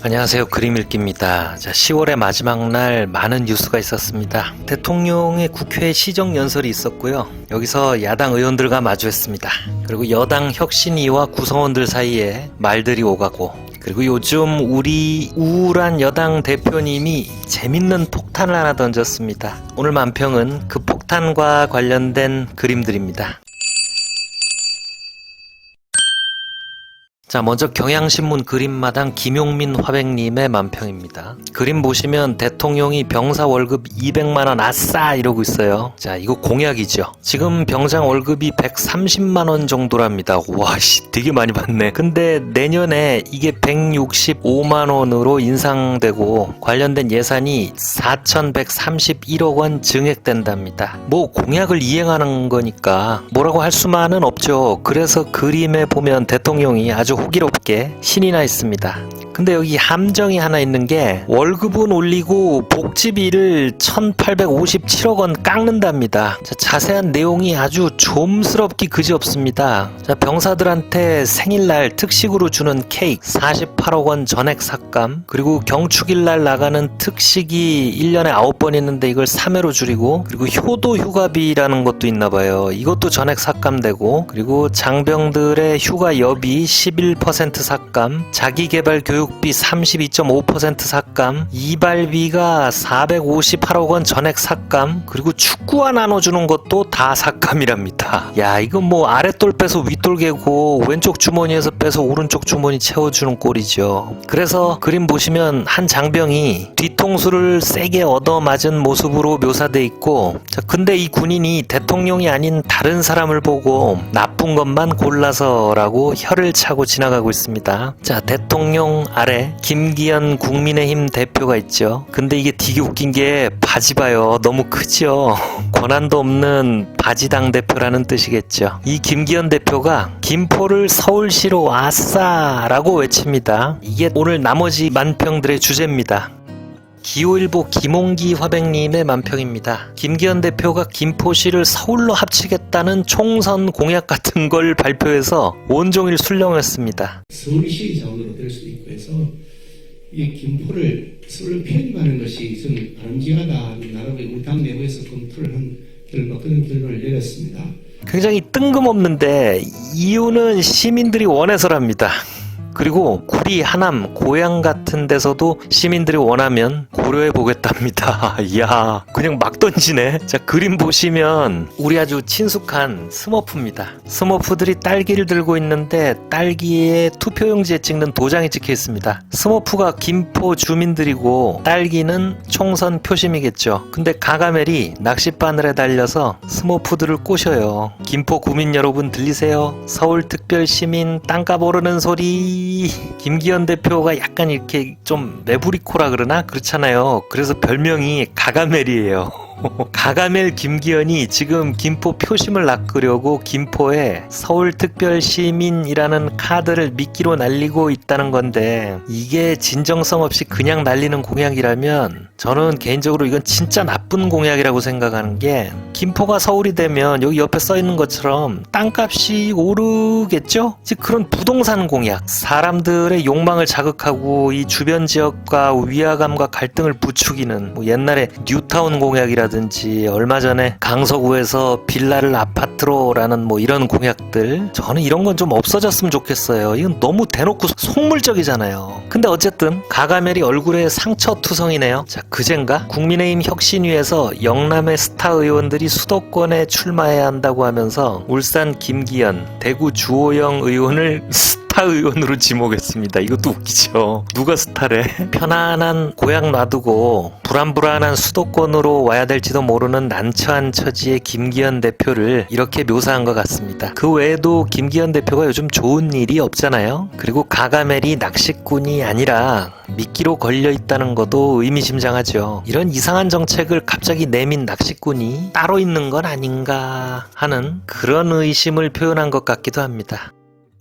안녕하세요. 그림읽기입니다. 자, 10월의 마지막 날 많은 뉴스가 있었습니다. 대통령의 국회 시정연설이 있었고요. 여기서 야당 의원들과 마주했습니다. 그리고 여당 혁신위와 구성원들 사이에 말들이 오가고, 그리고 요즘 우리 우울한 여당 대표님이 재밌는 폭탄을 하나 던졌습니다. 오늘 만평은 그 폭탄과 관련된 그림들입니다. 자, 먼저 경향신문 그림마당 김용민 화백님의 만평입니다. 그림 보시면 대통령이 병사 월급 200만원 아싸 이러고 있어요. 자, 이거 공약이죠. 지금 병장 월급이 130만원 정도랍니다. 와, 되게 많이 받네. 근데 내년에 이게 165만원으로 인상되고 관련된 예산이 4,131억 원 증액된답니다. 뭐 공약을 이행하는 거니까 뭐라고 할 수만은 없죠. 그래서 그림에 보면 대통령이 아주 호기롭게 신이 나 있습니다. 근데 여기 함정이 하나 있는 게 월급은 올리고 복지비를 1,857억 원 깎는답니다. 자, 자세한 내용이 아주 좀스럽기 그지없습니다. 자, 병사들한테 생일날 특식으로 주는 케이크 48억 원 전액 삭감, 그리고 경축일날 나가는 특식이 1년에 9번 있는데 이걸 3회로 줄이고, 그리고 효도 휴가비라는 것도 있나봐요. 이것도 전액 삭감되고, 그리고 장병들의 휴가 여비 11% 삭감, 자기개발 교육비 32.5% 삭감, 이발비가 458억 원 전액 삭감, 그리고 축구화 나눠주는 것도 다 삭감이랍니다. 야, 이건 뭐 아랫돌 빼서 윗돌 개고 왼쪽 주머니에서 빼서 오른쪽 주머니 채워주는 꼴이죠. 그래서 그림 보시면 한 장병이 뒤통수를 세게 얻어맞은 모습으로 묘사돼 있고, 자, 근데 이 군인이 대통령이 아닌 다른 사람을 보고 나쁜 것만 골라서라고 혀를 차고 지나가고 있습니다. 자, 대통령 아래 김기현 국민의힘 대표가 있죠. 근데 이게 되게 웃긴 게 바지 봐요. 너무 크죠. 권한도 없는 바지 당대표라는 뜻이겠죠. 이 김기현 대표가 김포를 서울시로 아싸라고 외칩니다. 이게 오늘 나머지 만평들의 주제입니다. 기호일보 김홍기 화백님의 만평입니다. 김기현 대표가 김포시를 서울로 합치겠다는 총선 공약 같은 걸 발표해서 온종일 술렁했습니다. 서울시 자원으로 될 수도 있고 해서 이 김포를 서울로 편입하는 것이 좀 바람직하다 나라고 우리 당 내부에서 검토를 한 결과 그런 결과를 내렸습니다. 굉장히 뜬금없는데 이유는 시민들이 원해서랍니다. 그리고 구리, 하남, 고양 같은 데서도 시민들이 원하면 고려해 보겠답니다. 이야, 그냥 막 던지네. 자, 그림 보시면 우리 아주 친숙한 스머프입니다. 스머프들이 딸기를 들고 있는데 딸기에 투표용지에 찍는 도장이 찍혀 있습니다. 스머프가 김포 주민들이고 딸기는 총선 표심이겠죠. 근데 가가멜이 낚싯바늘에 달려서 스머프들을 꼬셔요. 김포 구민 여러분 들리세요? 서울특별시민 땅값 오르는 소리. 김기현 대표가 약간 이렇게 좀 메부리코라 그러나 그렇잖아요. 그래서 별명이 가가멜이에요. 가가멜 김기현이 지금 김포 표심을 낚으려고 김포에 서울특별시민이라는 카드를 미끼로 날리고 있다는 건데, 이게 진정성 없이 그냥 날리는 공약이라면 저는 개인적으로 이건 진짜 나쁜 공약이라고 생각하는 게, 김포가 서울이 되면 여기 옆에 써있는 것처럼 땅값이 오르겠죠? 즉 그런 부동산 공약, 사람들의 욕망을 자극하고 이 주변 지역과 위화감과 갈등을 부추기는, 뭐 옛날에 뉴타운 공약이라든지 얼마 전에 강서구에서 빌라를 아파트로라는 뭐 이런 공약들, 저는 이런 건 좀 없어졌으면 좋겠어요. 이건 너무 대놓고 속물적이잖아요. 근데 어쨌든 가가멜이 얼굴에 상처 투성이네요. 자, 그젠가 국민의힘 혁신위에서 영남의 스타 의원들이 수도권에 출마해야 한다고 하면서 울산 김기현, 대구 주호영 의원을 스타 의원으로 지목했습니다. 이것도 웃기죠. 누가 스타래? 편안한 고향 놔두고 불안불안한 수도권으로 와야 될지도 모르는 난처한 처지의 김기현 대표를 이렇게 묘사한 것 같습니다. 그 외에도 김기현 대표가 요즘 좋은 일이 없잖아요. 그리고 가가멜이 낚시꾼이 아니라 미끼로 걸려있다는 것도 의미심장하죠. 이런 이상한 정책을 갑자기 내민 낚시꾼이 따로 있는 건 아닌가 하는 그런 의심을 표현한 것 같기도 합니다.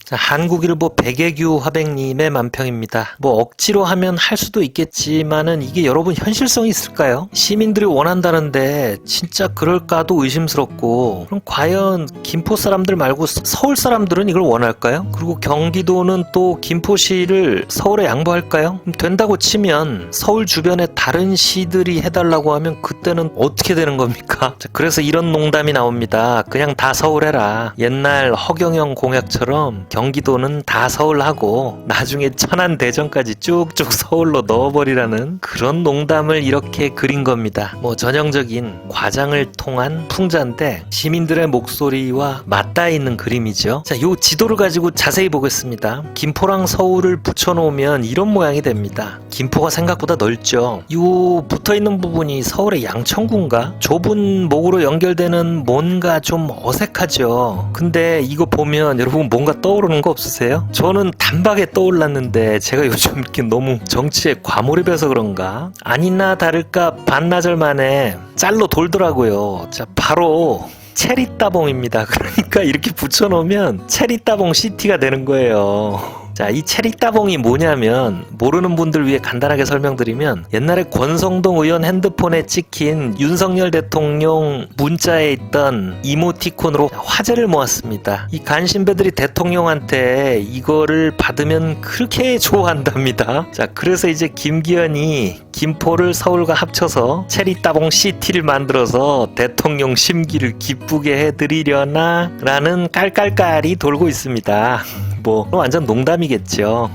자, 한국일보 백예규 화백님의 만평입니다. 뭐 억지로 하면 할 수도 있겠지만은 이게 여러분 현실성이 있을까요? 시민들이 원한다는데 진짜 그럴까도 의심스럽고, 그럼 과연 김포 사람들 말고 서울 사람들은 이걸 원할까요? 그리고 경기도는 또 김포시를 서울에 양보할까요? 된다고 치면 서울 주변에 다른 시들이 해달라고 하면 그때는 어떻게 되는 겁니까? 자, 그래서 이런 농담이 나옵니다. 그냥 다 서울해라. 옛날 허경영 공약처럼 경기도는 다 서울하고 나중에 천안 대전까지 쭉쭉 서울로 넣어버리라는 그런 농담을 이렇게 그린 겁니다. 뭐 전형적인 과장을 통한 풍자인데 시민들의 목소리와 맞닿아 있는 그림이죠. 자, 요 지도를 가지고 자세히 보겠습니다. 김포랑 서울을 붙여놓으면 이런 모양이 됩니다. 김포가 생각보다 넓죠. 요 붙어있는 부분이 서울의 양천구인가? 좁은 목으로 연결되는 뭔가 좀 어색하죠. 근데 이거 보면 여러분 뭔가 떠오르는 거 없으세요? 저는 단박에 떠올랐는데 제가 요즘 이렇게 너무 정치에 과몰입해서 그런가? 아니나 다를까 반나절 만에 짤로 돌더라고요. 자, 바로 체리따봉입니다. 그러니까 이렇게 붙여놓으면 체리따봉 시티가 되는 거예요. 자, 이 체리따봉이 뭐냐면 모르는 분들 위해 간단하게 설명드리면 옛날에 권성동 의원 핸드폰에 찍힌 윤석열 대통령 문자에 있던 이모티콘으로 화제를 모았습니다. 이 간신배들이 대통령한테 이거를 받으면 그렇게 좋아한답니다. 자, 그래서 이제 김기현이 김포를 서울과 합쳐서 체리따봉 시티를 만들어서 대통령 심기를 기쁘게 해드리려나 라는 깔깔깔이 돌고 있습니다. 뭐 완전 농담이겠죠.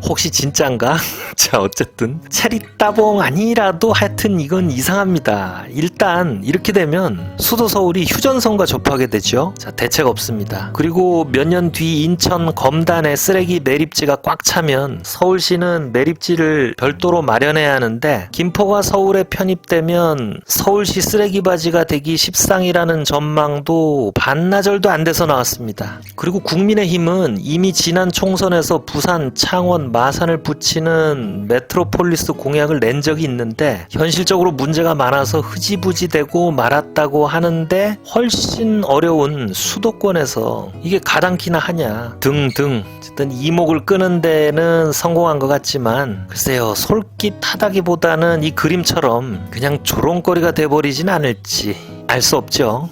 혹시 진짠가? 자, 어쨌든 체리따봉 아니라도 하여튼 이건 이상합니다. 일단 이렇게 되면 수도 서울이 휴전선과 접하게 되죠. 자, 대책 없습니다. 그리고 몇 년 뒤 인천 검단에 쓰레기 매립지가 꽉 차면 서울시는 매립지를 별도로 마련해야 하는데 김포가 서울에 편입되면 서울시 쓰레기 바지가 되기 십상이라는 전망도 반나절도 안 돼서 나왔습니다. 그리고 국민의힘은 이미 지난 총선에서 부산, 창원, 마산을 붙이는 메트로폴리스 공약을 낸 적이 있는데 현실적으로 문제가 많아서 흐지부지 되고 말았다고 하는데 훨씬 어려운 수도권에서 이게 가당키나 하냐 등등. 어쨌든 이목을 끄는 데는 성공한 것 같지만 글쎄요, 솔깃하다기보다는 이 그림처럼 그냥 조롱거리가 돼버리진 않을지 알 수 없죠.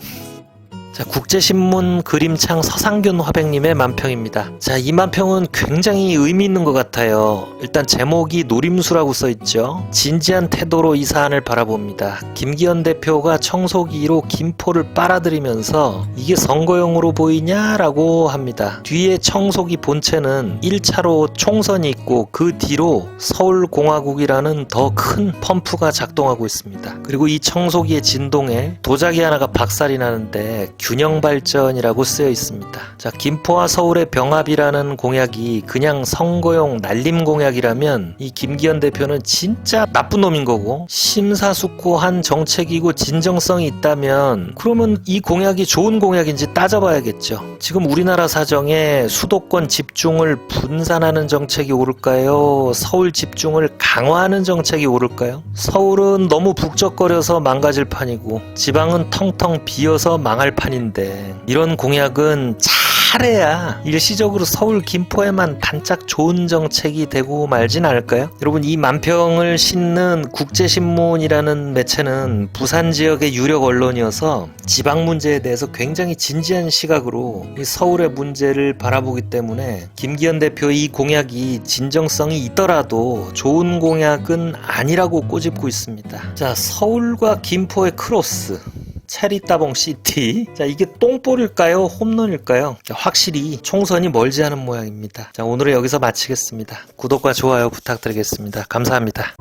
자, 국제신문 그림창 서상균 화백님의 만평입니다. 자, 이 만평은 굉장히 의미 있는 것 같아요. 일단 제목이 노림수라고 써있죠. 진지한 태도로 이 사안을 바라봅니다. 김기현 대표가 청소기로 김포를 빨아들이면서 이게 선거용으로 보이냐라고 합니다. 뒤에 청소기 본체는 1차로 총선이 있고 그 뒤로 서울공화국이라는 더 큰 펌프가 작동하고 있습니다. 그리고 이 청소기의 진동에 도자기 하나가 박살이 나는데 균형 발전이라고 쓰여 있습니다. 자, 김포와 서울의 병합이라는 공약이 그냥 선거용 날림 공약이라면 이 김기현 대표는 진짜 나쁜 놈인 거고, 심사숙고한 정책이고 진정성이 있다면 그러면 이 공약이 좋은 공약인지 따져봐야겠죠. 지금 우리나라 사정에 수도권 집중을 분산하는 정책이 옳을까요? 서울 집중을 강화하는 정책이 옳을까요? 서울은 너무 북적거려서 망가질 판이고 지방은 텅텅 비어서 망할 판인데 이런 공약은 잘해야 일시적으로 서울 김포에만 반짝 좋은 정책이 되고 말진 않을까요? 여러분, 이 만평을 싣는 국제신문이라는 매체는 부산 지역의 유력 언론이어서 지방 문제에 대해서 굉장히 진지한 시각으로 이 서울의 문제를 바라보기 때문에 김기현 대표의 이 공약이 진정성이 있더라도 좋은 공약은 아니라고 꼬집고 있습니다. 자, 서울과 김포의 크로스, 체리따봉 시티. 자, 이게 똥볼일까요? 홈런일까요? 자, 확실히 총선이 멀지 않은 모양입니다. 자, 오늘은 여기서 마치겠습니다. 구독과 좋아요 부탁드리겠습니다. 감사합니다.